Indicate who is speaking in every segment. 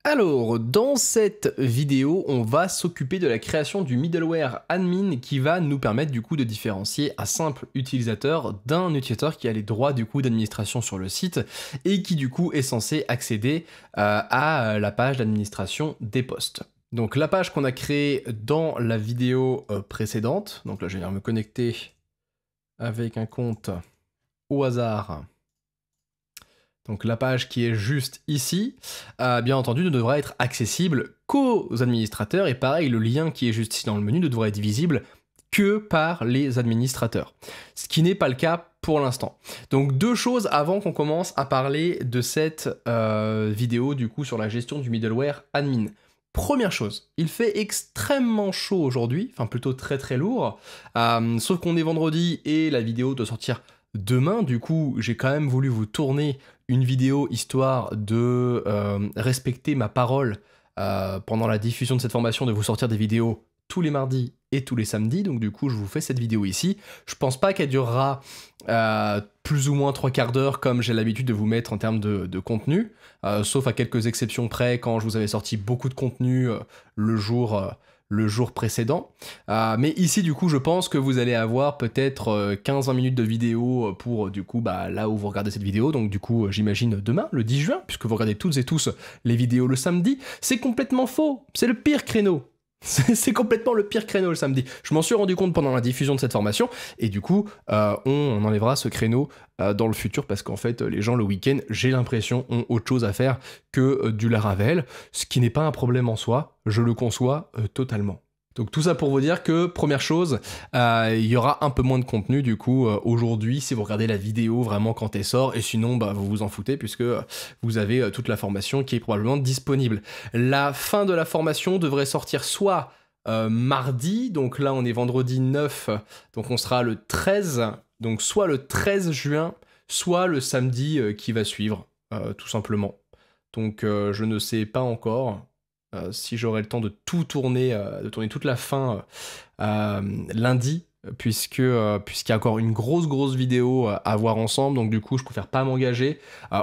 Speaker 1: Alors, dans cette vidéo, on va s'occuper de la création du middleware admin qui va nous permettre du coup de différencier un simple utilisateur d'un utilisateur qui a les droits du coup d'administration sur le site et qui du coup est censé accéder à la page d'administration des posts. Donc la page qu'on a créée dans la vidéo précédente, donc là je vais venir me connecter avec un compte au hasard. Donc la page qui est juste ici, bien entendu, ne devra être accessible qu'aux administrateurs, et pareil, le lien qui est juste ici dans le menu ne devra être visible que par les administrateurs. Ce qui n'est pas le cas pour l'instant. Donc deux choses avant qu'on commence à parler de cette vidéo du coup sur la gestion du middleware admin. Première chose, il fait extrêmement chaud aujourd'hui, enfin plutôt très très lourd, sauf qu'on est vendredi et la vidéo doit sortir demain, du coup j'ai quand même voulu vous tourner une vidéo histoire de respecter ma parole pendant la diffusion de cette formation, de vous sortir des vidéos tous les mardis et tous les samedis, donc du coup je vous fais cette vidéo ici. Je pense pas qu'elle durera plus ou moins 3/4 d'heure comme j'ai l'habitude de vous mettre en termes de contenu, sauf à quelques exceptions près quand je vous avais sorti beaucoup de contenu le jour précédent. Mais ici, du coup, je pense que vous allez avoir peut-être 15-20 minutes de vidéo pour, du coup, là où vous regardez cette vidéo. Donc, du coup, j'imagine demain, le 10 juin, puisque vous regardez toutes et tous les vidéos le samedi. C'est complètement faux. C'est le pire créneau. C'est complètement le pire créneau le samedi. Je m'en suis rendu compte pendant la diffusion de cette formation et du coup, on enlèvera ce créneau dans le futur parce qu'en fait, les gens le week-end, j'ai l'impression, ont autre chose à faire que du Laravel, ce qui n'est pas un problème en soi, je le conçois totalement. Donc tout ça pour vous dire que, première chose, il y aura un peu moins de contenu du coup aujourd'hui si vous regardez la vidéo vraiment quand elle sort, et sinon vous vous en foutez puisque vous avez toute la formation qui est probablement disponible. La fin de la formation devrait sortir soit mardi, donc là on est vendredi 9, donc on sera le 13, donc soit le 13 juin, soit le samedi qui va suivre, tout simplement. Donc je ne sais pas encore. Si j'aurai le temps de tout tourner, de tourner toute la fin lundi, puisqu'il y a encore une grosse vidéo à voir ensemble, donc du coup je préfère pas m'engager.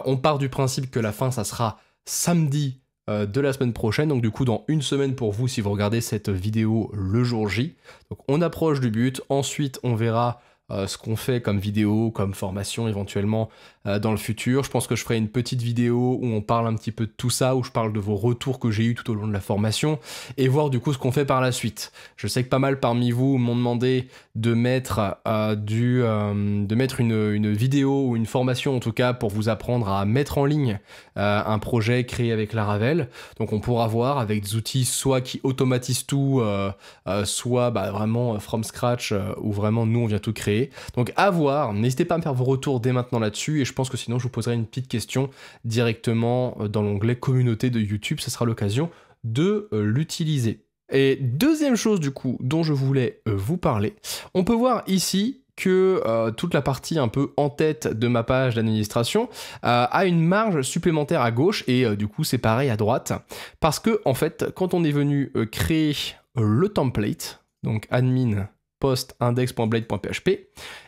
Speaker 1: On part du principe que la fin ça sera samedi de la semaine prochaine, donc du coup dans une semaine pour vous si vous regardez cette vidéo le jour J. Donc on approche du but, ensuite on verra ce qu'on fait comme vidéo, comme formation éventuellement dans le futur. Je pense que je ferai une petite vidéo où on parle un petit peu de tout ça, où je parle de vos retours que j'ai eu tout au long de la formation et voir du coup ce qu'on fait par la suite. Je sais que pas mal parmi vous m'ont demandé de mettre, une vidéo ou une formation en tout cas pour vous apprendre à mettre en ligne un projet créé avec Laravel. Donc on pourra voir avec des outils soit qui automatisent tout, soit vraiment from scratch où vraiment nous on vient tout créer. Donc à voir, n'hésitez pas à me faire vos retours dès maintenant là-dessus et je pense que sinon je vous poserai une petite question directement dans l'onglet communauté de YouTube, ce sera l'occasion de l'utiliser. Et deuxième chose du coup dont je voulais vous parler, on peut voir ici que toute la partie un peu en tête de ma page d'administration a une marge supplémentaire à gauche et du coup c'est pareil à droite parce que en fait quand on est venu créer le template, donc admin post index.blade.php.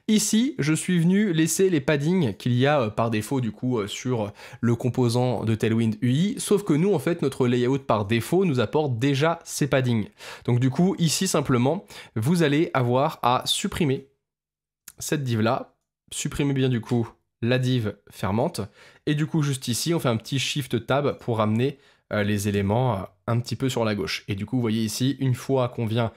Speaker 1: Ici, je suis venu laisser les paddings qu'il y a par défaut du coup sur le composant de Tailwind UI, sauf que nous en fait notre layout par défaut nous apporte déjà ces paddings. Donc du coup ici simplement vous allez avoir à supprimer cette div là, supprimer bien du coup la div fermante et du coup juste ici on fait un petit shift tab pour ramener les éléments un petit peu sur la gauche. Et du coup vous voyez ici une fois qu'on vient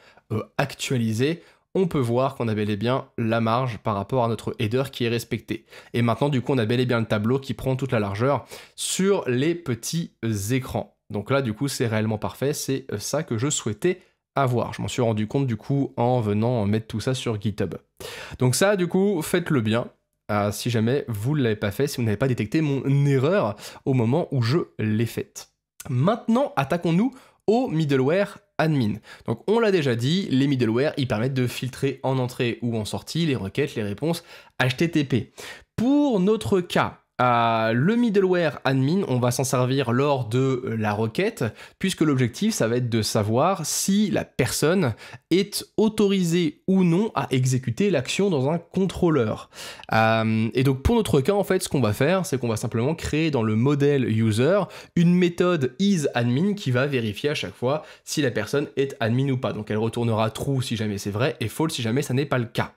Speaker 1: actualiser, on peut voir qu'on a bel et bien la marge par rapport à notre header qui est respecté. Et maintenant, du coup, on a bel et bien le tableau qui prend toute la largeur sur les petits écrans. Donc là, du coup, c'est réellement parfait. C'est ça que je souhaitais avoir. Je m'en suis rendu compte, du coup, en venant mettre tout ça sur GitHub. Donc ça, du coup, faites-le bien. Si jamais vous ne l'avez pas fait, si vous n'avez pas détecté mon erreur au moment où je l'ai faite. Maintenant, attaquons-nous au middleware admin. Donc on l'a déjà dit, les middleware, ils permettent de filtrer en entrée ou en sortie les requêtes, les réponses HTTP. Pour notre cas, le middleware admin, on va s'en servir lors de la requête, puisque l'objectif, ça va être de savoir si la personne est autorisée ou non à exécuter l'action dans un contrôleur. Et donc pour notre cas, en fait, ce qu'on va faire, c'est qu'on va simplement créer dans le modèle user une méthode isAdmin qui va vérifier à chaque fois si la personne est admin ou pas. Donc elle retournera true si jamais c'est vrai et false si jamais ça n'est pas le cas.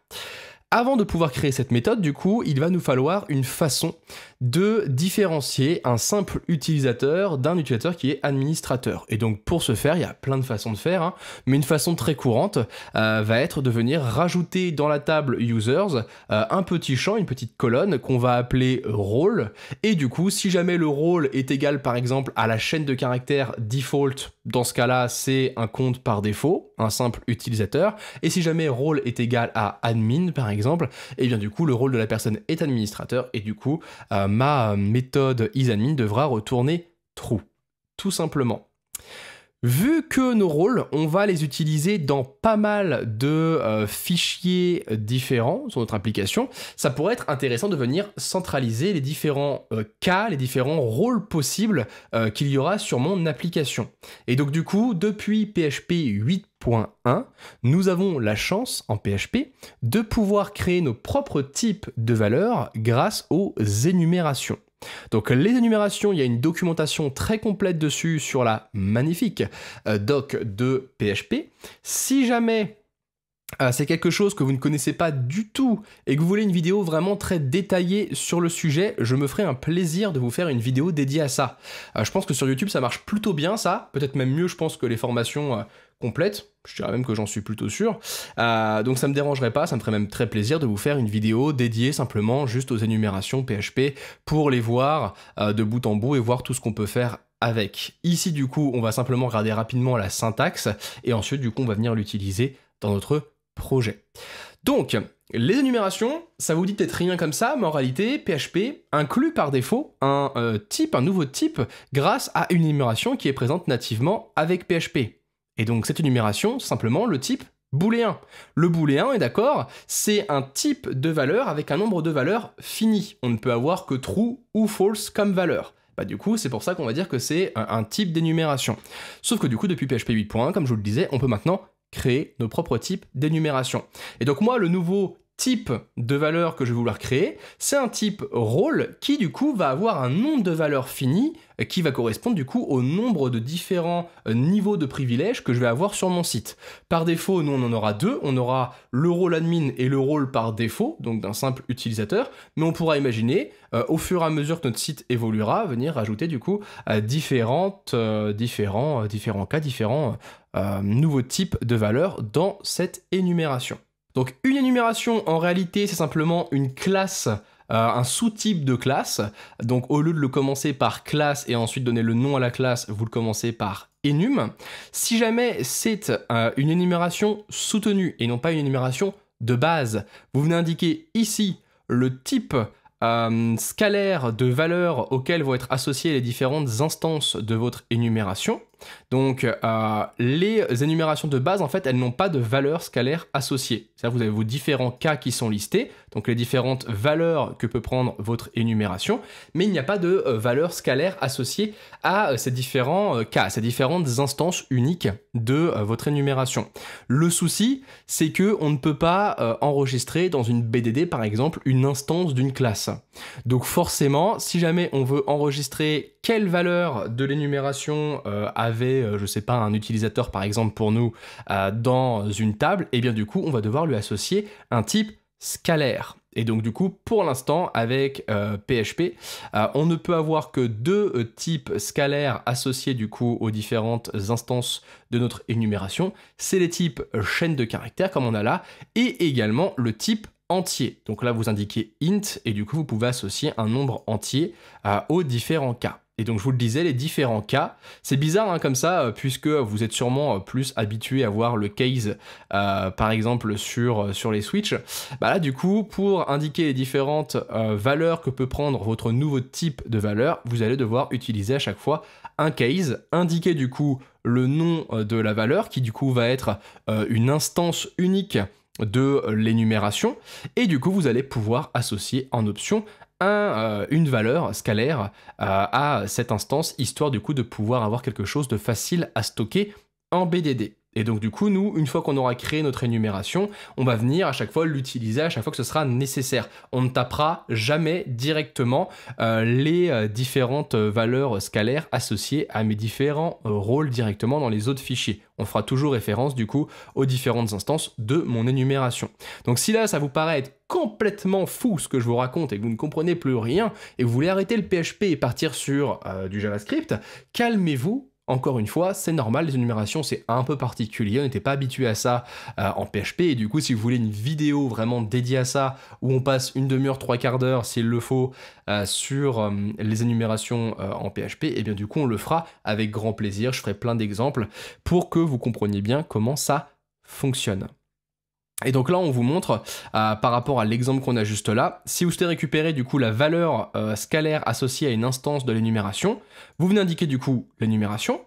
Speaker 1: Avant de pouvoir créer cette méthode, du coup, il va nous falloir une façon de différencier un simple utilisateur d'un utilisateur qui est administrateur. Et donc pour ce faire, il y a plein de façons de faire, hein, mais une façon très courante va être de venir rajouter dans la table users un petit champ, une petite colonne qu'on va appeler role. Et du coup, si jamais le role est égal par exemple à la chaîne de caractères default, dans ce cas-là, c'est un compte par défaut, un simple utilisateur. Et si jamais role est égal à admin par exemple, et bien du coup le rôle de la personne est administrateur et du coup ma méthode isAdmin devra retourner true, tout simplement. Vu que nos rôles, on va les utiliser dans pas mal de fichiers différents sur notre application, ça pourrait être intéressant de venir centraliser les différents cas, les différents rôles possibles qu'il y aura sur mon application. Et donc du coup, depuis PHP 8.1, nous avons la chance en PHP de pouvoir créer nos propres types de valeurs grâce aux énumérations. Donc les énumérations, il y a une documentation très complète dessus sur la magnifique doc de PHP. Si jamais c'est quelque chose que vous ne connaissez pas du tout et que vous voulez une vidéo vraiment très détaillée sur le sujet, je me ferai un plaisir de vous faire une vidéo dédiée à ça. Je pense que sur YouTube ça marche plutôt bien ça, peut-être même mieux je pense que les formations complètes, je dirais même que j'en suis plutôt sûr. Donc ça me dérangerait pas, ça me ferait même très plaisir de vous faire une vidéo dédiée simplement juste aux énumérations PHP pour les voir de bout en bout et voir tout ce qu'on peut faire avec. Ici du coup on va simplement regarder rapidement la syntaxe et ensuite du coup on va venir l'utiliser dans notre projet. Donc, les énumérations, ça vous dit peut-être rien comme ça, mais en réalité, PHP inclut par défaut un nouveau type, grâce à une énumération qui est présente nativement avec PHP. Et donc, cette énumération, c'est simplement le type booléen. Le booléen, est d'accord, c'est un type de valeur avec un nombre de valeurs fini. On ne peut avoir que true ou false comme valeur. Bah, du coup, c'est pour ça qu'on va dire que c'est un type d'énumération. Sauf que du coup, depuis PHP 8.1, comme je vous le disais, on peut maintenant créer nos propres types d'énumération. Et donc moi, le nouveau type de valeur que je vais vouloir créer, c'est un type rôle qui du coup va avoir un nombre de valeurs fini qui va correspondre du coup au nombre de différents niveaux de privilèges que je vais avoir sur mon site. Par défaut, nous on en aura deux, on aura le rôle admin et le rôle par défaut, donc d'un simple utilisateur, mais on pourra imaginer au fur et à mesure que notre site évoluera, venir rajouter du coup différents nouveaux types de valeurs dans cette énumération. Donc une énumération, en réalité, c'est simplement une classe, un sous-type de classe. Donc au lieu de le commencer par classe et ensuite donner le nom à la classe, vous le commencez par enum. Si jamais c'est une énumération soutenue et non pas une énumération de base, vous venez indiquer ici le type scalaire de valeurs auxquelles vont être associées les différentes instances de votre énumération. Donc les énumérations de base, en fait, elles n'ont pas de valeur scalaire associée. C'est-à-dire que vous avez vos différents cas qui sont listés, donc les différentes valeurs que peut prendre votre énumération, mais il n'y a pas de valeur scalaire associée à ces différents cas, ces différentes instances uniques de votre énumération. Le souci, c'est que on ne peut pas enregistrer dans une BDD, par exemple, une instance d'une classe. Donc forcément, si jamais on veut enregistrer quelle valeur de l'énumération avait, je sais pas, un utilisateur par exemple pour nous dans une table, et bien du coup on va devoir lui associer un type scalaire. Et donc du coup pour l'instant avec PHP, on ne peut avoir que deux types scalaires associés du coup aux différentes instances de notre énumération. C'est les types chaîne de caractères comme on a là, et également le type entier. Donc là vous indiquez int et du coup vous pouvez associer un nombre entier aux différents cas. Et donc je vous le disais, les différents cas, c'est bizarre hein, comme ça, puisque vous êtes sûrement plus habitué à voir le case, par exemple sur les Switch. Bah là du coup, pour indiquer les différentes valeurs que peut prendre votre nouveau type de valeur, vous allez devoir utiliser à chaque fois un case, indiquer du coup le nom de la valeur, qui du coup va être une instance unique de l'énumération, et du coup vous allez pouvoir associer en option une valeur scalaire à cette instance, histoire du coup de pouvoir avoir quelque chose de facile à stocker en BDD. Et donc du coup, nous, une fois qu'on aura créé notre énumération, on va venir à chaque fois l'utiliser, à chaque fois que ce sera nécessaire. On ne tapera jamais directement les différentes valeurs scalaires associées à mes différents rôles directement dans les autres fichiers. On fera toujours référence du coup aux différentes instances de mon énumération. Donc si là, ça vous paraît être complètement fou ce que je vous raconte et que vous ne comprenez plus rien et que vous voulez arrêter le PHP et partir sur du JavaScript, calmez-vous. Encore une fois, c'est normal, les énumérations c'est un peu particulier, on n'était pas habitué à ça en PHP, et du coup si vous voulez une vidéo vraiment dédiée à ça, où on passe une demi-heure, 3/4 d'heure s'il le faut, sur les énumérations en PHP, et bien du coup on le fera avec grand plaisir, je ferai plein d'exemples pour que vous compreniez bien comment ça fonctionne. Et donc là, on vous montre, par rapport à l'exemple qu'on a juste là, si vous souhaitez récupérer du coup la valeur scalaire associée à une instance de l'énumération, vous venez indiquer du coup l'énumération,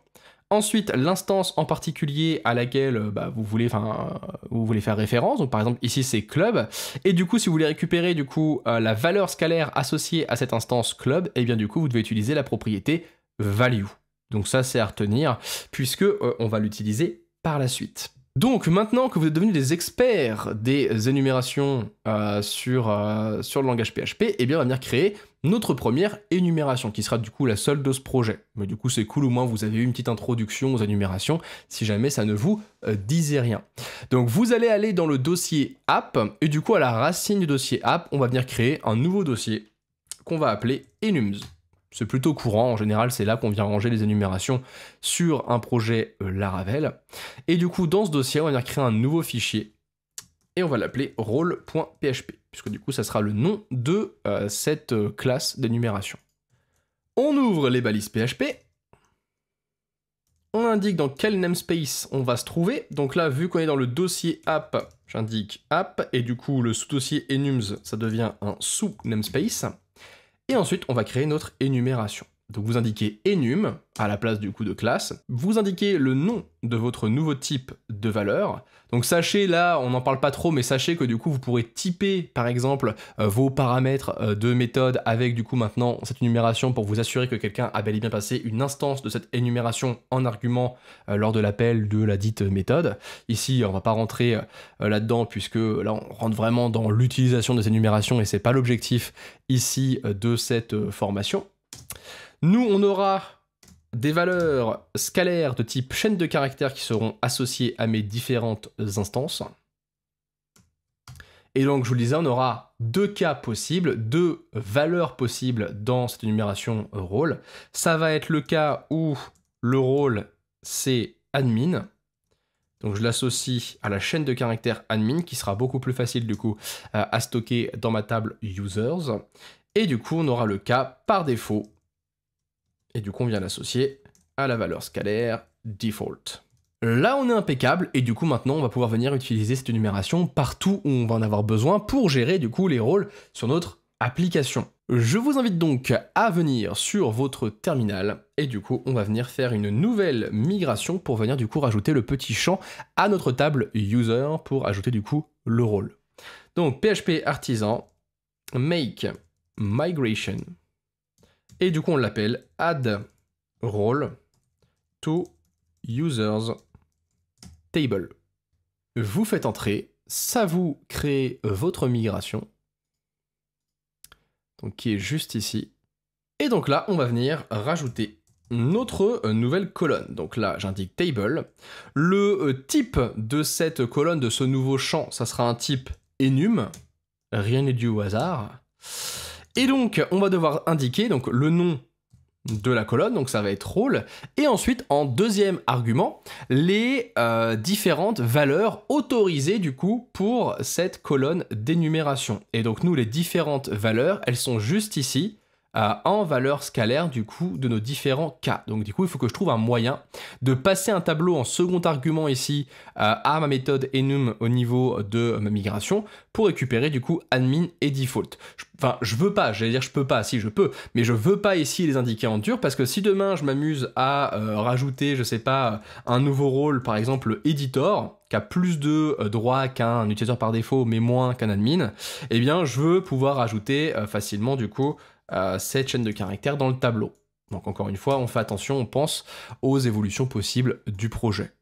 Speaker 1: ensuite l'instance en particulier à laquelle vous voulez faire référence, donc par exemple ici c'est club, et du coup si vous voulez récupérer du coup la valeur scalaire associée à cette instance club, et bien du coup vous devez utiliser la propriété value. Donc ça c'est à retenir, puisque on va l'utiliser par la suite. Donc maintenant que vous êtes devenus des experts des énumérations sur le langage PHP, eh bien on va venir créer notre première énumération qui sera du coup la seule de ce projet. Mais du coup c'est cool, au moins vous avez eu une petite introduction aux énumérations si jamais ça ne vous disait rien. Donc vous allez aller dans le dossier app et du coup à la racine du dossier app, on va venir créer un nouveau dossier qu'on va appeler enums. C'est plutôt courant, en général c'est là qu'on vient ranger les énumérations sur un projet Laravel. Et du coup dans ce dossier on va venir créer un nouveau fichier et on va l'appeler role.php, puisque du coup ça sera le nom de cette classe d'énumération. On ouvre les balises PHP, on indique dans quel namespace on va se trouver, donc là vu qu'on est dans le dossier app, j'indique app, et du coup le sous-dossier enums ça devient un sous-namespace. Et ensuite, on va créer notre énumération. Donc vous indiquez enum à la place du coup de classe. Vous indiquez le nom de votre nouveau type de valeur. Donc sachez, là, on n'en parle pas trop, mais sachez que du coup, vous pourrez typer, par exemple, vos paramètres de méthode avec du coup maintenant cette énumération pour vous assurer que quelqu'un a bel et bien passé une instance de cette énumération en argument lors de l'appel de la dite méthode. Ici, on va pas rentrer là-dedans puisque là, on rentre vraiment dans l'utilisation de ces énumérations et c'est pas l'objectif ici de cette formation. Nous, on aura des valeurs scalaires de type chaîne de caractères qui seront associées à mes différentes instances. Et donc, je vous le disais, on aura deux cas possibles, deux valeurs possibles dans cette énumération rôle. Ça va être le cas où le rôle, c'est admin. Donc, je l'associe à la chaîne de caractères admin, qui sera beaucoup plus facile, du coup, à stocker dans ma table users. Et du coup, on aura le cas par défaut. Et du coup, on vient l'associer à la valeur scalaire default. Là, on est impeccable, et du coup, maintenant, on va pouvoir venir utiliser cette énumération partout où on va en avoir besoin pour gérer, du coup, les rôles sur notre application. Je vous invite donc à venir sur votre terminal, et du coup, on va venir faire une nouvelle migration pour venir, du coup, rajouter le petit champ à notre table user pour ajouter, du coup, le rôle. Donc, PHP artisan, make migration. Et du coup, on l'appelle add role to users table. Vous faites entrer, ça vous crée votre migration, donc qui est juste ici. Et donc là, on va venir rajouter notre nouvelle colonne. Donc là, j'indique table. Le type de cette colonne, de ce nouveau champ, ça sera un type enum. Rien n'est dû au hasard. Et donc, on va devoir indiquer donc, le nom de la colonne, donc ça va être rôle, et ensuite, en deuxième argument, les différentes valeurs autorisées, du coup, pour cette colonne d'énumération. Et donc, nous, les différentes valeurs, elles sont juste ici, en valeur scalaire du coup de nos différents cas. Donc du coup il faut que je trouve un moyen de passer un tableau en second argument ici à ma méthode enum au niveau de ma migration pour récupérer du coup admin et default. Enfin je veux pas, j'allais dire je peux pas, si je peux, mais je veux pas ici les indiquer en dur parce que si demain je m'amuse à rajouter je sais pas un nouveau rôle par exemple editor qui a plus de droits qu'un utilisateur par défaut mais moins qu'un admin, eh bien je veux pouvoir ajouter facilement du coup cette chaîne de caractères dans le tableau. Donc encore une fois, on fait attention, on pense aux évolutions possibles du projet.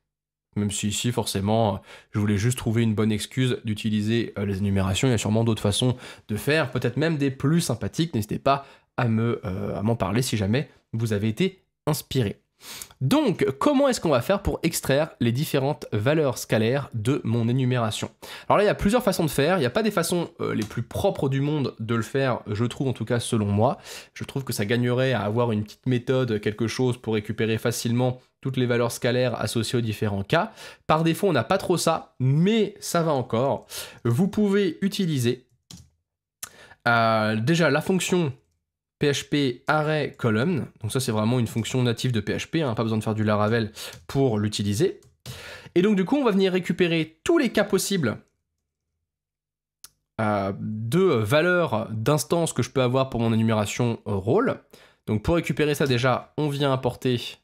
Speaker 1: Même si ici, forcément, je voulais juste trouver une bonne excuse d'utiliser les énumérations, il y a sûrement d'autres façons de faire, peut-être même des plus sympathiques, n'hésitez pas à m'en parler si jamais vous avez été inspiré. Donc, comment est-ce qu'on va faire pour extraire les différentes valeurs scalaires de mon énumération? Alors là, il y a plusieurs façons de faire, il n'y a pas des façons les plus propres du monde de le faire, je trouve en tout cas selon moi. Je trouve que ça gagnerait à avoir une petite méthode, quelque chose pour récupérer facilement toutes les valeurs scalaires associées aux différents cas. Par défaut, on n'a pas trop ça, mais ça va encore. Vous pouvez utiliser déjà la fonction PHP array column, donc ça c'est vraiment une fonction native de PHP, hein, pas besoin de faire du Laravel pour l'utiliser. Et donc du coup on va venir récupérer tous les cas possibles de valeurs d'instances que je peux avoir pour mon énumération rôle. Donc pour récupérer ça déjà, on vient importer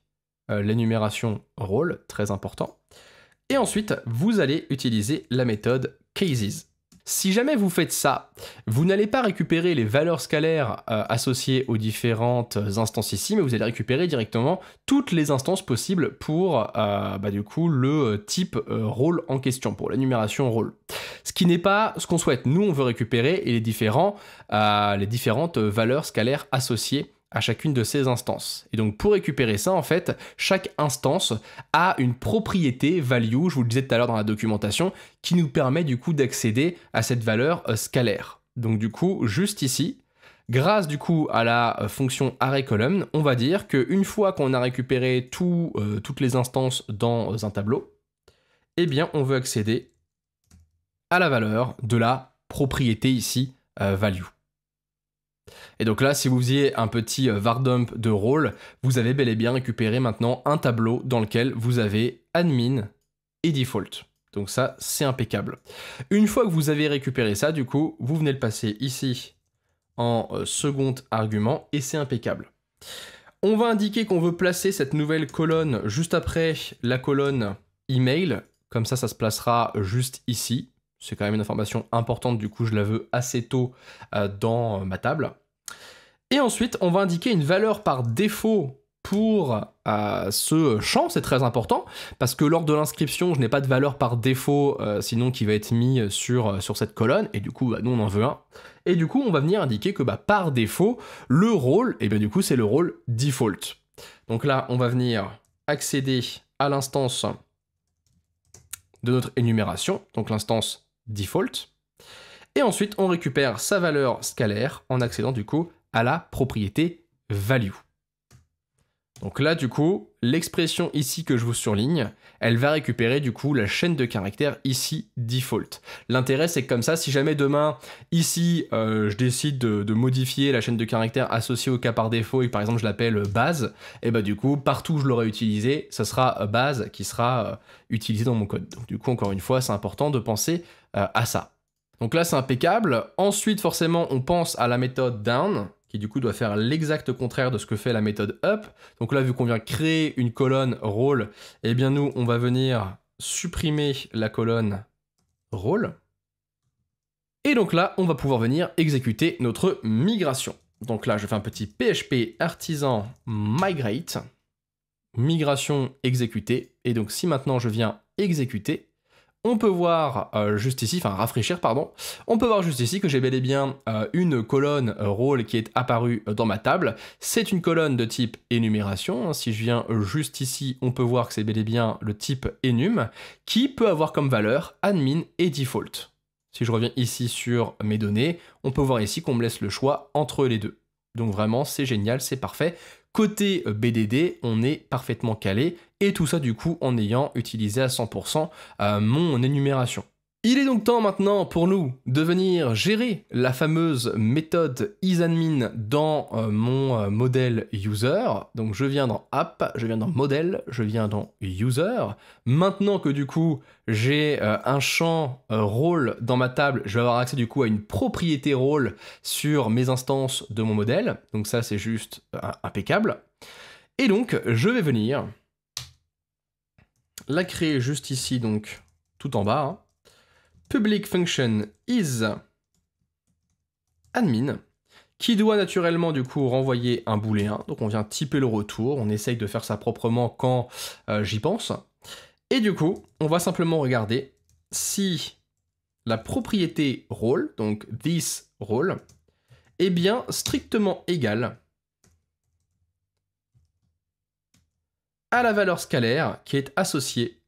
Speaker 1: l'énumération rôle, très important. Et ensuite, vous allez utiliser la méthode cases. Si jamais vous faites ça, vous n'allez pas récupérer les valeurs scalaires associées aux différentes instances ici, mais vous allez récupérer directement toutes les instances possibles pour du coup le type rôle en question, pour l'énumération rôle. Ce qui n'est pas ce qu'on souhaite. Nous, on veut récupérer les différentes valeurs scalaires associées à chacune de ces instances. Et donc pour récupérer ça, en fait, chaque instance a une propriété value, je vous le disais tout à l'heure dans la documentation, qui nous permet du coup d'accéder à cette valeur scalaire. Donc du coup, juste ici, grâce du coup à la fonction arrayColumn, on va dire qu'une fois qu'on a récupéré toutes les instances dans un tableau, eh bien on veut accéder à la valeur de la propriété ici, value. Et donc là, si vous faisiez un petit vardump de rôle, vous avez bel et bien récupéré maintenant un tableau dans lequel vous avez admin et default. Donc ça, c'est impeccable. Une fois que vous avez récupéré ça, du coup, vous venez le passer ici en second argument et c'est impeccable. On va indiquer qu'on veut placer cette nouvelle colonne juste après la colonne email. Comme ça se placera juste ici. C'est quand même une information importante, du coup, je la veux assez tôt dans ma table. Et ensuite, on va indiquer une valeur par défaut pour ce champ, c'est très important, parce que lors de l'inscription, je n'ai pas de valeur par défaut, sinon qui va être mis sur cette colonne, et du coup, nous on en veut un. Et du coup, on va venir indiquer que par défaut, le rôle, et bien du coup, c'est le rôle default. Donc là, on va venir accéder à l'instance de notre énumération, donc l'instance default, et ensuite, on récupère sa valeur scalaire en accédant du coup à la propriété value. Donc là, du coup, l'expression ici que je vous surligne, elle va récupérer du coup la chaîne de caractères ici default. L'intérêt, c'est que comme ça, si jamais demain, ici, je décide de modifier la chaîne de caractères associée au cas par défaut et que par exemple je l'appelle base, et bah du coup, partout où je l'aurai utilisé, ça sera base qui sera utilisé dans mon code. Donc du coup, encore une fois, c'est important de penser à ça. Donc là, c'est impeccable. Ensuite, forcément, on pense à la méthode down, qui du coup doit faire l'exact contraire de ce que fait la méthode up. Donc là, vu qu'on vient créer une colonne rôle, eh bien nous, on va venir supprimer la colonne rôle. Et donc là, on va pouvoir venir exécuter notre migration. Donc là, je fais un petit PHP artisan migrate, migration exécutée. Et donc si maintenant je viens exécuter, on peut voir juste ici, enfin rafraîchir pardon, on peut voir juste ici que j'ai bel et bien une colonne rôle qui est apparue dans ma table. C'est une colonne de type énumération. Si je viens juste ici, on peut voir que c'est bel et bien le type enum qui peut avoir comme valeur admin et default. Si je reviens ici sur mes données, on peut voir ici qu'on me laisse le choix entre les deux. Donc vraiment, c'est génial, c'est parfait. Côté BDD, on est parfaitement calé, et tout ça du coup en ayant utilisé à 100% mon énumération. Il est donc temps maintenant pour nous de venir gérer la fameuse méthode isAdmin dans mon modèle user. Donc je viens dans app, je viens dans modèle, je viens dans user. Maintenant que du coup j'ai un champ rôle dans ma table, je vais avoir accès du coup à une propriété rôle sur mes instances de mon modèle. Donc ça c'est juste impeccable. Et donc je vais venir la créer juste ici, donc tout en bas. Hein. Public function isAdmin, qui doit naturellement du coup renvoyer un booléen. Donc on vient typer le retour, on essaye de faire ça proprement quand j'y pense. Et du coup, on va simplement regarder si la propriété role, donc this role, est bien strictement égale à la valeur scalaire qui est associée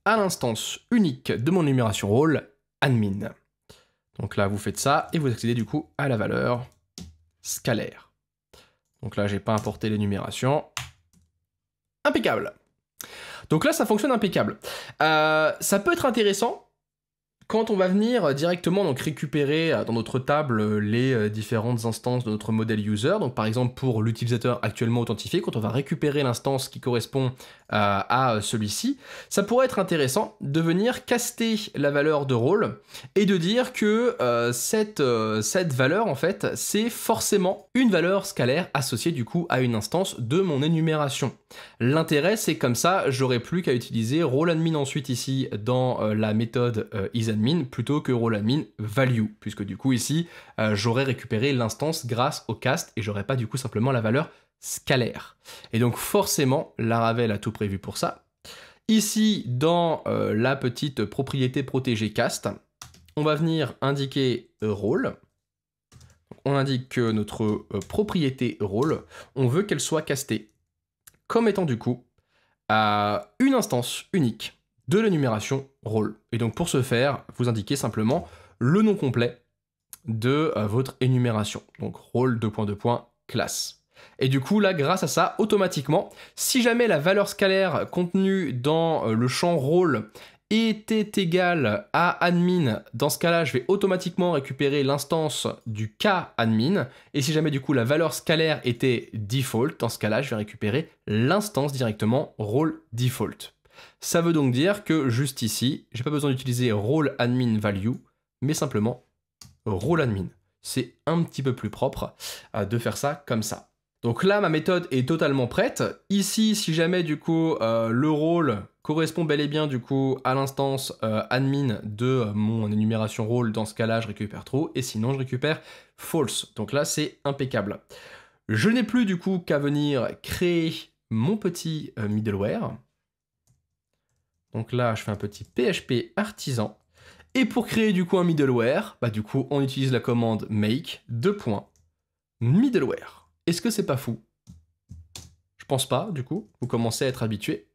Speaker 1: à l'instance unique de mon énumération rôle admin. Donc là, vous faites ça et vous accédez du coup à la valeur scalaire. Donc là, j'ai pas importé l'énumération. Impeccable. Donc là, ça fonctionne impeccable. Ça peut être intéressant quand on va venir directement donc récupérer dans notre table les différentes instances de notre modèle user. Donc par exemple pour l'utilisateur actuellement authentifié, quand on va récupérer l'instance qui correspond à celui-ci, ça pourrait être intéressant de venir caster la valeur de rôle et de dire que cette valeur en fait c'est forcément une valeur scalaire associée du coup à une instance de mon énumération. L'intérêt c'est comme ça j'aurais plus qu'à utiliser role_admin ensuite ici dans la méthode isAdmin plutôt que role_admin value, puisque du coup ici j'aurais récupéré l'instance grâce au cast et j'aurais pas du coup simplement la valeur scalaire. Et donc forcément Laravel a tout prévu pour ça. Ici dans la petite propriété protégée cast, on va venir indiquer role. On indique que notre propriété role, on veut qu'elle soit castée comme étant du coup une instance unique de l'énumération rôle. Et donc pour ce faire, vous indiquez simplement le nom complet de votre énumération. Donc rôle classe. Et du coup là, grâce à ça, automatiquement, si jamais la valeur scalaire contenue dans le champ rôle était égale à admin, dans ce cas-là, je vais automatiquement récupérer l'instance du cas admin. Et si jamais du coup la valeur scalaire était default, dans ce cas-là, je vais récupérer l'instance directement rôle default. Ça veut donc dire que juste ici, j'ai pas besoin d'utiliser role_admin value, mais simplement role_admin. C'est un petit peu plus propre de faire ça comme ça. Donc là, ma méthode est totalement prête. Ici, si jamais du coup le rôle correspond bel et bien du coup à l'instance admin de mon énumération rôle, dans ce cas-là, je récupère true, et sinon je récupère false. Donc là, c'est impeccable. Je n'ai plus du coup qu'à venir créer mon petit middleware. Donc là, je fais un petit PHP artisan. Et pour créer du coup un middleware, bah du coup, on utilise la commande make :middleware. Est-ce que c'est pas fou? Je pense pas, du coup. Vous commencez à être habitué.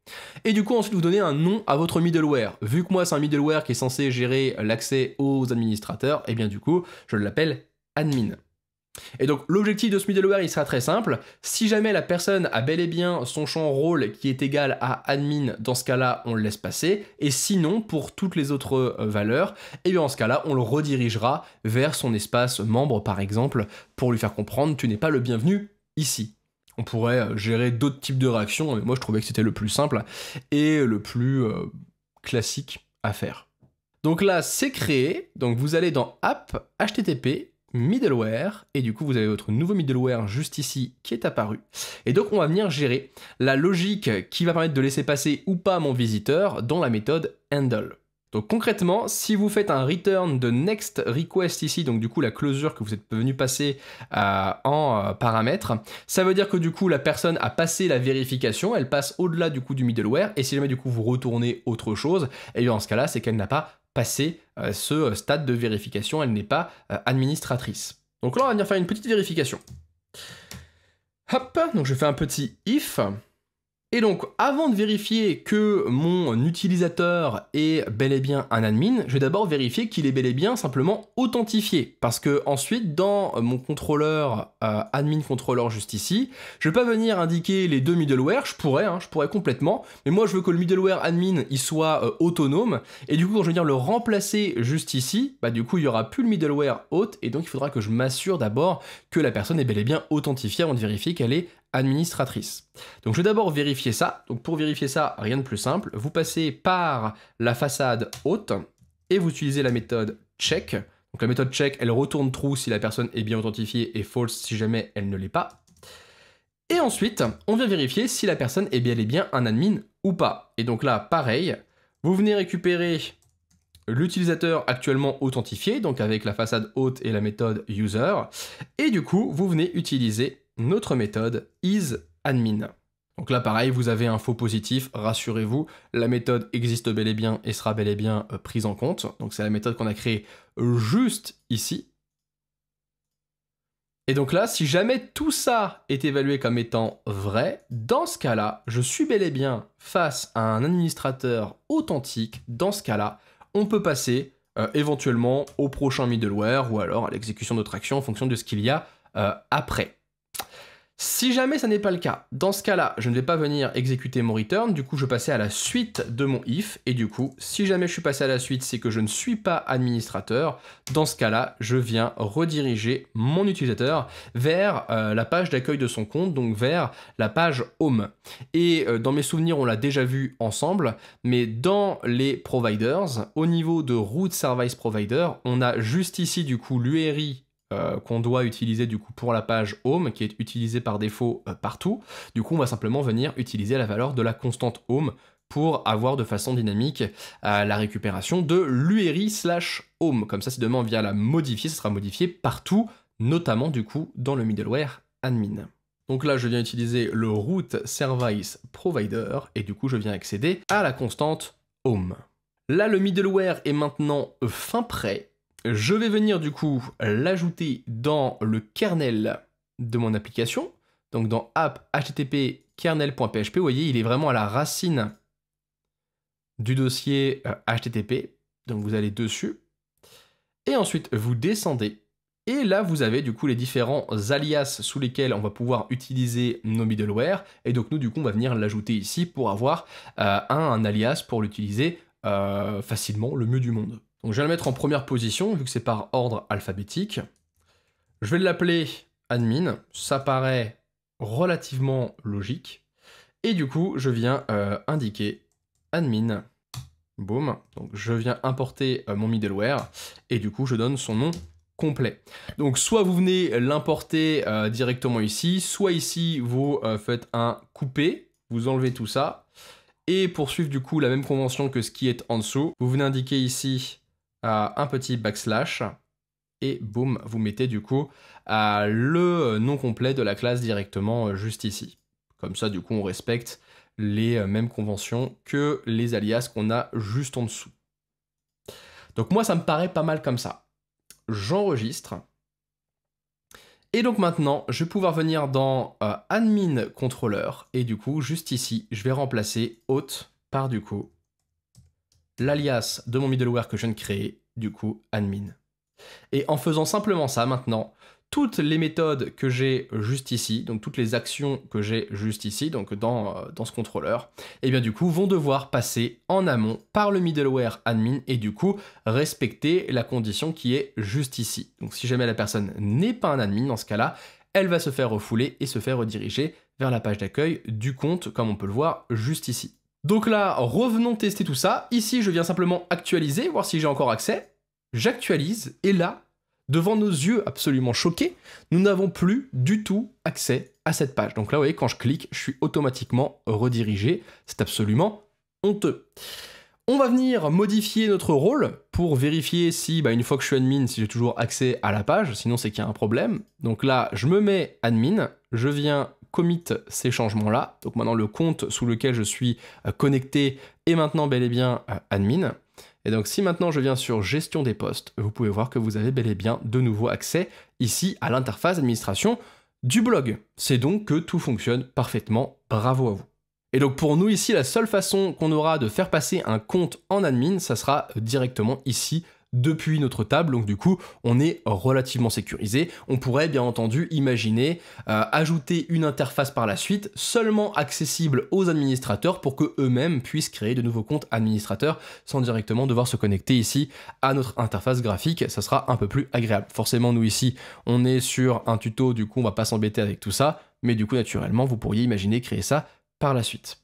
Speaker 1: Et du coup, ensuite, vous donnez un nom à votre middleware. Vu que moi, c'est un middleware qui est censé gérer l'accès aux administrateurs, et bien du coup, je l'appelle admin. Et donc l'objectif de ce middleware il sera très simple, si jamais la personne a bel et bien son champ rôle qui est égal à admin, dans ce cas-là on le laisse passer, et sinon pour toutes les autres valeurs, et bien en ce cas-là on le redirigera vers son espace membre par exemple, pour lui faire comprendre tu n'es pas le bienvenu ici. On pourrait gérer d'autres types de réactions, mais moi je trouvais que c'était le plus simple et le plus classique à faire. Donc là c'est créé, donc vous allez dans app http middleware, et du coup vous avez votre nouveau middleware juste ici qui est apparu. Et donc on va venir gérer la logique qui va permettre de laisser passer ou pas mon visiteur dans la méthode handle. Donc concrètement, si vous faites un return de next request ici, donc du coup la closure que vous êtes venu passer en paramètre, ça veut dire que du coup la personne a passé la vérification, elle passe au-delà du coup du middleware, et si jamais du coup vous retournez autre chose, et bien dans ce cas-là c'est qu'elle n'a pas passé ce stade de vérification, elle n'est pas administratrice. Donc là on va venir faire une petite vérification. Hop, donc je fais un petit if, Et donc, avant de vérifier que mon utilisateur est bel et bien un admin, je vais d'abord vérifier qu'il est bel et bien simplement authentifié. Parce que ensuite, dans mon contrôleur admin controller juste ici, je vais pas venir indiquer les deux middleware, je pourrais complètement, mais moi je veux que le middleware admin il soit autonome, et du coup quand je vais venir le remplacer juste ici, bah du coup il y aura plus le middleware auth, et donc il faudra que je m'assure d'abord que la personne est bel et bien authentifiée avant de vérifier qu'elle est administratrice. Donc je vais d'abord vérifier ça. Donc pour vérifier ça, rien de plus simple. Vous passez par la façade auth et vous utilisez la méthode check. Donc la méthode check, elle retourne true si la personne est bien authentifiée et false si jamais elle ne l'est pas. Et ensuite, on vient vérifier si la personne est bel et bien un admin ou pas. Et donc là, pareil, vous venez récupérer l'utilisateur actuellement authentifié, donc avec la façade auth et la méthode user, et du coup, vous venez utiliser notre méthode isAdmin. Donc là, pareil, vous avez un faux positif, rassurez-vous, la méthode existe bel et bien et sera bel et bien prise en compte. Donc c'est la méthode qu'on a créée juste ici. Et donc là, si jamais tout ça est évalué comme étant vrai, dans ce cas-là, je suis bel et bien face à un administrateur authentique. Dans ce cas-là, on peut passer éventuellement au prochain middleware ou alors à l'exécution d'autres actions en fonction de ce qu'il y a après. Si jamais ça n'est pas le cas, dans ce cas-là, je ne vais pas venir exécuter mon return, du coup je vais passer à la suite de mon if, et du coup, si jamais je suis passé à la suite, c'est que je ne suis pas administrateur, dans ce cas-là, je viens rediriger mon utilisateur vers la page d'accueil de son compte, donc vers la page home. Et dans mes souvenirs, on l'a déjà vu ensemble, mais dans les providers, au niveau de root service provider, on a juste ici du coup l'URI qu'on doit utiliser du coup pour la page home qui est utilisée par défaut partout. Du coup on va simplement venir utiliser la valeur de la constante home pour avoir de façon dynamique la récupération de l'URI/home. Comme ça si demain on vient la modifier, ça sera modifié partout, notamment du coup dans le middleware admin. Donc là je viens utiliser le root service provider et du coup je viens accéder à la constante home. Là le middleware est maintenant fin prêt. Je vais venir du coup l'ajouter dans le kernel de mon application, donc dans app http kernel.php, vous voyez il est vraiment à la racine du dossier http, donc vous allez dessus, et ensuite vous descendez, et là vous avez du coup les différents alias sous lesquels on va pouvoir utiliser nos middleware, et donc nous du coup on va venir l'ajouter ici pour avoir un alias pour l'utiliser facilement, le mieux du monde. Donc je vais le mettre en première position, vu que c'est par ordre alphabétique. Je vais l'appeler admin, ça paraît relativement logique. Et du coup, je viens indiquer admin. Boum. Donc je viens importer mon middleware, et du coup, je donne son nom complet. Donc soit vous venez l'importer directement ici, soit ici, vous faites un coupé, vous enlevez tout ça. Et pour suivre du coup la même convention que ce qui est en dessous, vous venez indiquer ici un petit backslash, et boum, vous mettez du coup le nom complet de la classe directement juste ici. Comme ça, du coup, on respecte les mêmes conventions que les alias qu'on a juste en dessous. Donc moi, ça me paraît pas mal comme ça. J'enregistre. Et donc maintenant, je vais pouvoir venir dans admin controller, et du coup, juste ici, je vais remplacer auth par du coup l'alias de mon middleware que je viens de créer, du coup admin. Et en faisant simplement ça maintenant, toutes les méthodes que j'ai juste ici, donc toutes les actions que j'ai juste ici, donc dans ce contrôleur, et bien du coup vont devoir passer en amont par le middleware admin et du coup respecter la condition qui est juste ici. Donc si jamais la personne n'est pas un admin, dans ce cas-là, elle va se faire refouler et se faire rediriger vers la page d'accueil du compte, comme on peut le voir juste ici. Donc là, revenons tester tout ça. Ici, je viens simplement actualiser, voir si j'ai encore accès. J'actualise, et là, devant nos yeux absolument choqués, nous n'avons plus du tout accès à cette page. Donc là, vous voyez, quand je clique, je suis automatiquement redirigé. C'est absolument honteux. On va venir modifier notre rôle pour vérifier si, une fois que je suis admin, si j'ai toujours accès à la page, sinon c'est qu'il y a un problème. Donc là, je me mets admin, je viens commit ces changements-là. Donc maintenant, le compte sous lequel je suis connecté est maintenant bel et bien admin. Et donc si maintenant je viens sur gestion des postes, vous pouvez voir que vous avez bel et bien de nouveau accès ici à l'interface d'administration du blog. C'est donc que tout fonctionne parfaitement, bravo à vous. Et donc pour nous ici, la seule façon qu'on aura de faire passer un compte en admin, ça sera directement ici, depuis notre table, donc du coup on est relativement sécurisé. On pourrait bien entendu imaginer ajouter une interface par la suite seulement accessible aux administrateurs pour que eux-mêmes puissent créer de nouveaux comptes administrateurs sans directement devoir se connecter ici à notre interface graphique. Ça sera un peu plus agréable. Forcément nous ici on est sur un tuto, du coup on va pas s'embêter avec tout ça, mais du coup naturellement vous pourriez imaginer créer ça par la suite.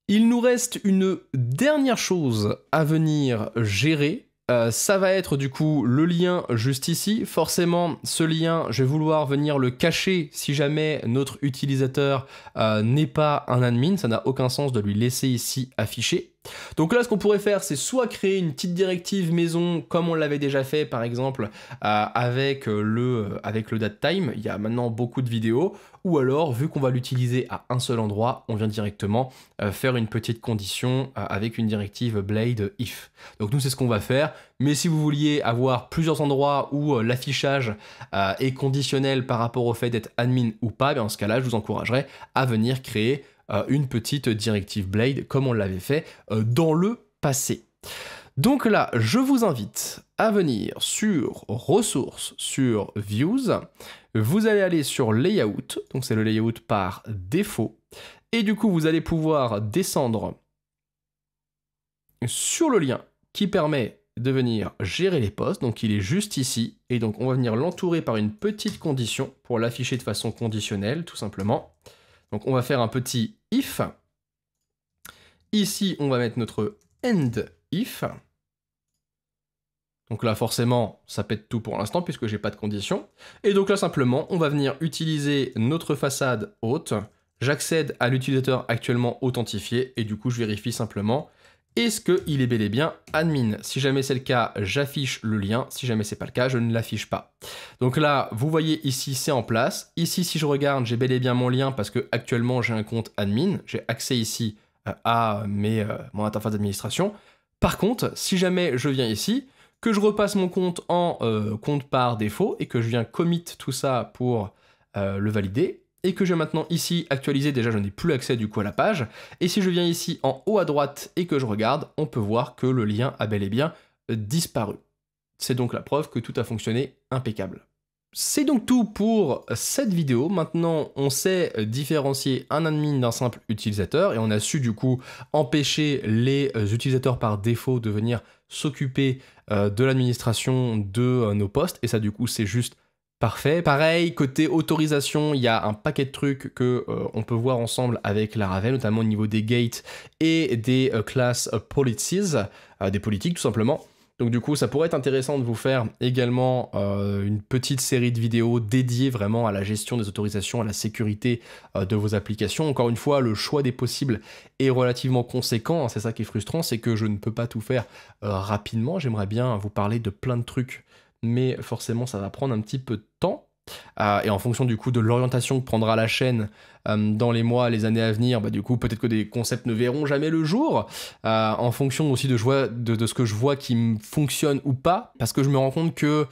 Speaker 1: Il nous reste une dernière chose à venir gérer. Ça va être du coup le lien juste ici. Forcément, ce lien, je vais vouloir venir le cacher si jamais notre utilisateur n'est pas un admin. Ça n'a aucun sens de lui laisser ici afficher. Donc là, ce qu'on pourrait faire, c'est soit créer une petite directive maison, comme on l'avait déjà fait, par exemple, avec le datetime. Il y a maintenant beaucoup de vidéos. Ou alors, vu qu'on va l'utiliser à un seul endroit, on vient directement faire une petite condition avec une directive blade if. Donc nous, c'est ce qu'on va faire. Mais si vous vouliez avoir plusieurs endroits où l'affichage est conditionnel par rapport au fait d'être admin ou pas, bien, dans ce cas-là, je vous encouragerais à venir créer une petite directive blade comme on l'avait fait dans le passé. Donc là, je vous invite à venir sur ressources, sur views. Vous allez aller sur layout, donc c'est le layout par défaut. Et du coup, vous allez pouvoir descendre sur le lien qui permet de venir gérer les postes. Donc il est juste ici. Et donc on va venir l'entourer par une petite condition pour l'afficher de façon conditionnelle, tout simplement. Donc on va faire un petit if. Ici, on va mettre notre end if. Donc là, forcément, ça pète tout pour l'instant puisque j'ai pas de condition. Et donc là, simplement, on va venir utiliser notre façade haute. J'accède à l'utilisateur actuellement authentifié et du coup, je vérifie simplement est-ce qu'il est bel et bien admin. Si jamais c'est le cas, j'affiche le lien. Si jamais c'est pas le cas, je ne l'affiche pas. Donc là, vous voyez ici, c'est en place. Ici, si je regarde, j'ai bel et bien mon lien parce que actuellement j'ai un compte admin. J'ai accès ici à mon interface d'administration. Par contre, si jamais je viens ici, que je repasse mon compte en compte par défaut et que je viens commit tout ça pour le valider, et que je vais maintenant ici actualiser, déjà je n'ai plus accès du coup à la page, et si je viens ici en haut à droite et que je regarde, on peut voir que le lien a bel et bien disparu. C'est donc la preuve que tout a fonctionné impeccable. C'est donc tout pour cette vidéo. Maintenant, on sait différencier un admin d'un simple utilisateur et on a su du coup empêcher les utilisateurs par défaut de venir s'occuper de l'administration de nos postes et ça du coup c'est juste parfait. Pareil, côté autorisation, il y a un paquet de trucs que on peut voir ensemble avec Laravel, notamment au niveau des gates et des class policies, des politiques tout simplement. Donc du coup, ça pourrait être intéressant de vous faire également une petite série de vidéos dédiées vraiment à la gestion des autorisations, à la sécurité de vos applications. Encore une fois, le choix des possibles est relativement conséquent. C'est ça qui est frustrant, c'est que je ne peux pas tout faire rapidement. J'aimerais bien vous parler de plein de trucs, mais forcément, ça va prendre un petit peu de temps. Et en fonction du coup de l'orientation que prendra la chaîne dans les mois, les années à venir, bah, du coup peut-être que des concepts ne verront jamais le jour, en fonction aussi de ce que je vois qui me fonctionne ou pas, parce que je me rends compte que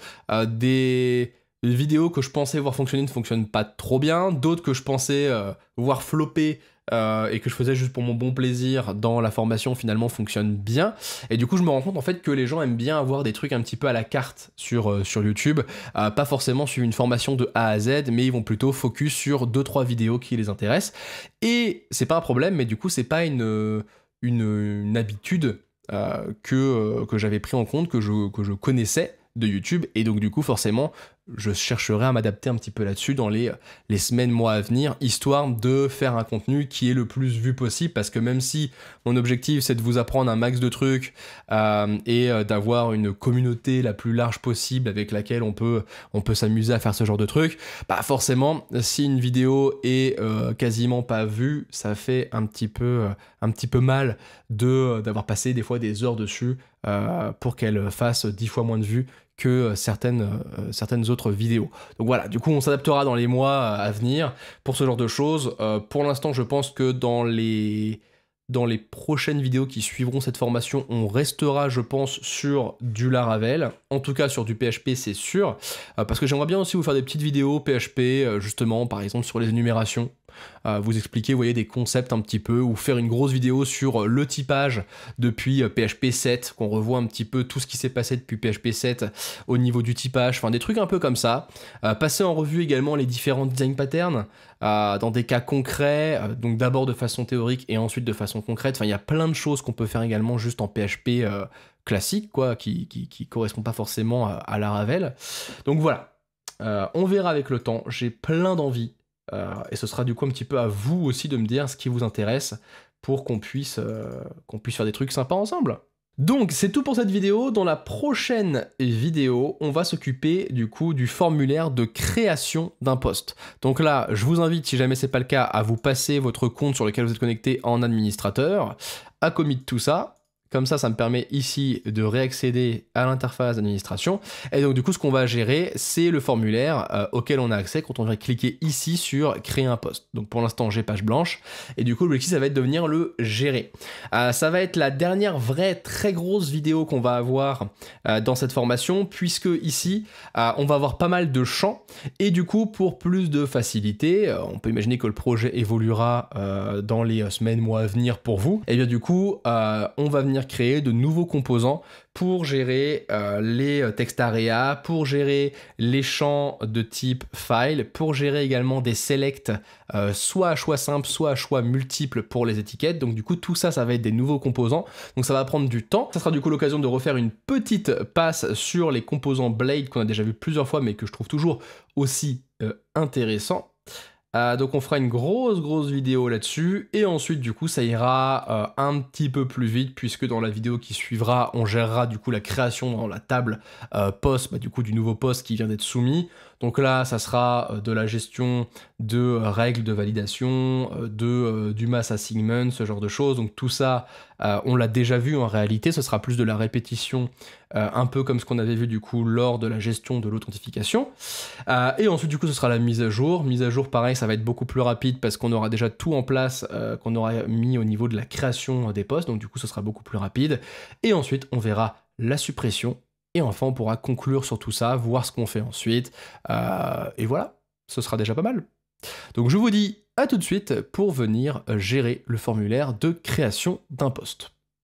Speaker 1: des vidéos que je pensais voir fonctionner ne fonctionnent pas trop bien, d'autres que je pensais voir flopper et que je faisais juste pour mon bon plaisir dans la formation finalement fonctionne bien. Et du coup je me rends compte en fait que les gens aiment bien avoir des trucs un petit peu à la carte sur YouTube, pas forcément suivre une formation de A à Z, mais ils vont plutôt focus sur 2-3 vidéos qui les intéressent. Et c'est pas un problème, mais du coup c'est pas une habitude que j'avais pris en compte, que je connaissais de YouTube, et donc du coup forcément je chercherai à m'adapter un petit peu là-dessus dans les semaines, mois à venir, histoire de faire un contenu qui est le plus vu possible, parce que même si mon objectif c'est de vous apprendre un max de trucs et d'avoir une communauté la plus large possible avec laquelle on peut s'amuser à faire ce genre de trucs, bah forcément si une vidéo est quasiment pas vue, ça fait un petit peu mal d'avoir passé des fois des heures dessus pour qu'elle fasse 10 fois moins de vues que certaines autres vidéos. Donc voilà, du coup on s'adaptera dans les mois à venir pour ce genre de choses. Pour l'instant je pense que dans les prochaines vidéos qui suivront cette formation, on restera je pense sur du Laravel, en tout cas sur du PHP c'est sûr, parce que j'aimerais bien aussi vous faire des petites vidéos PHP justement par exemple sur les énumérations. vous expliquer, vous voyez, des concepts un petit peu, ou faire une grosse vidéo sur le typage depuis PHP 7, qu'on revoit un petit peu tout ce qui s'est passé depuis PHP 7 au niveau du typage, enfin des trucs un peu comme ça. Passer en revue également les différents design patterns, dans des cas concrets, donc d'abord de façon théorique et ensuite de façon concrète. Enfin, il y a plein de choses qu'on peut faire également juste en PHP classique, quoi, qui correspond pas forcément à Laravel. Donc voilà, on verra avec le temps. J'ai plein d'envie, et ce sera du coup un petit peu à vous aussi de me dire ce qui vous intéresse pour qu'on puisse faire des trucs sympas ensemble. Donc c'est tout pour cette vidéo. Dans la prochaine vidéo, on va s'occuper du coup du formulaire de création d'un poste. Donc là, je vous invite, si jamais c'est pas le cas, à vous passer votre compte sur lequel vous êtes connecté en administrateur, à commit tout ça. Comme ça me permet ici de réaccéder à l'interface d'administration. Et donc du coup, ce qu'on va gérer, c'est le formulaire auquel on a accès quand on va cliquer ici sur créer un poste. Donc pour l'instant, j'ai page blanche. Et du coup, l'objectif, ça va être de venir le gérer. Ça va être la dernière vraie très grosse vidéo qu'on va avoir dans cette formation, puisque ici, on va avoir pas mal de champs. Et du coup, pour plus de facilité, on peut imaginer que le projet évoluera dans les semaines, mois à venir pour vous. Et bien du coup, on va venir créer de nouveaux composants pour gérer les text area, pour gérer les champs de type file, pour gérer également des selects, soit à choix simple, soit à choix multiples pour les étiquettes. Donc du coup, tout ça, ça va être des nouveaux composants. Donc ça va prendre du temps. Ça sera du coup l'occasion de refaire une petite passe sur les composants Blade qu'on a déjà vu plusieurs fois, mais que je trouve toujours aussi intéressant. Donc on fera une grosse vidéo là-dessus, et ensuite du coup ça ira un petit peu plus vite, puisque dans la vidéo qui suivra, on gérera du coup la création dans la table post, du coup du nouveau post qui vient d'être soumis. Donc là, ça sera de la gestion de règles de validation, du mass assignment, ce genre de choses. Donc tout ça, on l'a déjà vu en réalité, ce sera plus de la répétition, un peu comme ce qu'on avait vu du coup lors de la gestion de l'authentification. Et ensuite du coup, ce sera la mise à jour. Mise à jour, pareil, ça va être beaucoup plus rapide parce qu'on aura déjà tout en place, qu'on aura mis au niveau de la création des postes. Donc du coup, ce sera beaucoup plus rapide. Et ensuite, on verra la suppression. Et enfin, on pourra conclure sur tout ça, voir ce qu'on fait ensuite. Et voilà, ce sera déjà pas mal. Donc je vous dis à tout de suite pour venir gérer le formulaire de création d'un poste.